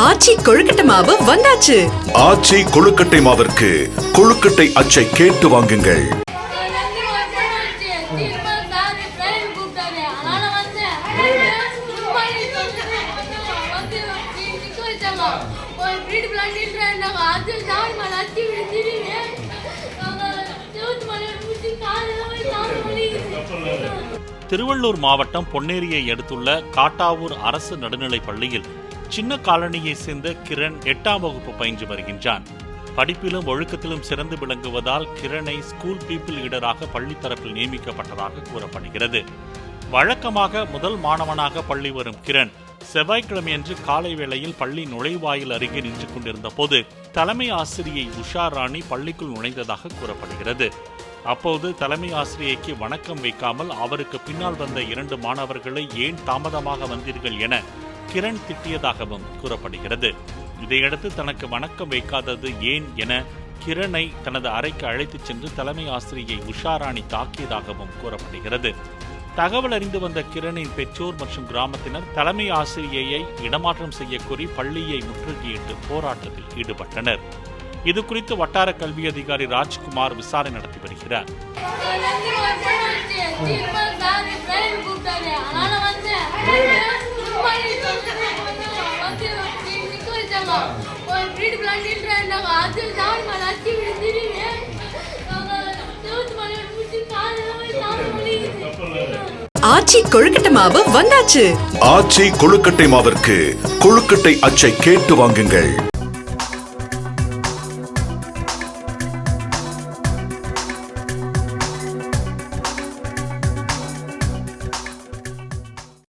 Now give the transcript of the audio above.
ஆச்சி கொழுக்கட்டை மாவு வந்தாச்சு. ஆச்சி கொழுக்கட்டை மாவிற்கு கொழுக்கட்டை அச்சை கேட்டு வாங்குங்கள். திருவள்ளூர் மாவட்டம் பொன்னேரியை அடுத்துள்ள காட்டாவூர் அரசு நடுநிலைப் பள்ளியில் சின்ன காலனியை சேர்ந்த கிரண் 8ஆம் வகுப்பு பயின்று வருகின்றான். படிப்பிலும் ஒழுக்கத்திலும் சிறந்து விளங்குவதால் கிரணை ஸ்கூல் பீப்பிள் லீடராக பள்ளி தரப்பில் நியமிக்கப்பட்டதாக கூறப்படுகிறது. வழக்கமாக முதல் மாணவனாக பள்ளி வரும் கிரண் செவ்வாய்க்கிழமையன்று காலை வேளையில் பள்ளி நுழைவாயில் அருகே நின்று கொண்டிருந்த போது தலைமை ஆசிரியை உஷா ராணி பள்ளிக்குள் நுழைந்ததாக கூறப்படுகிறது. அப்போது தலைமை ஆசிரியைக்கு வணக்கம் வைக்காமல் அவருக்கு பின்னால் வந்த 2 மாணவர்களை ஏன் தாமதமாக வந்தீர்கள் என கிரண் திட்டியதாகவும் கூறப்படுகிறது. இதையடுத்து தனக்கு வணக்கம் வைக்காதது ஏன் என கிரணை தனது அறைக்கு அழைத்துச் சென்று தலைமை ஆசிரியை உஷா ராணி தாக்கியதாகவும் கூறப்படுகிறது. தகவல் அறிந்து வந்த கிரணின் பெற்றோர் மற்றும் கிராமத்தினர் தலைமை ஆசிரியையை இடமாற்றம் செய்யக்கோரி பள்ளியை முற்றுகையிட்டு போராட்டத்தில் ஈடுபட்டனர். இது குறித்து வட்டார கல்வி அதிகாரி ராஜ்குமார் விசாரணை நடத்தி வருகிறார். ஆச்சி கொழுக்கட்டை மாவு வந்தாச்சு. ஆச்சி கொழுக்கட்டை மாவிற்கு கொழுக்கட்டை அச்சை கேட்டு வாங்குங்கள்.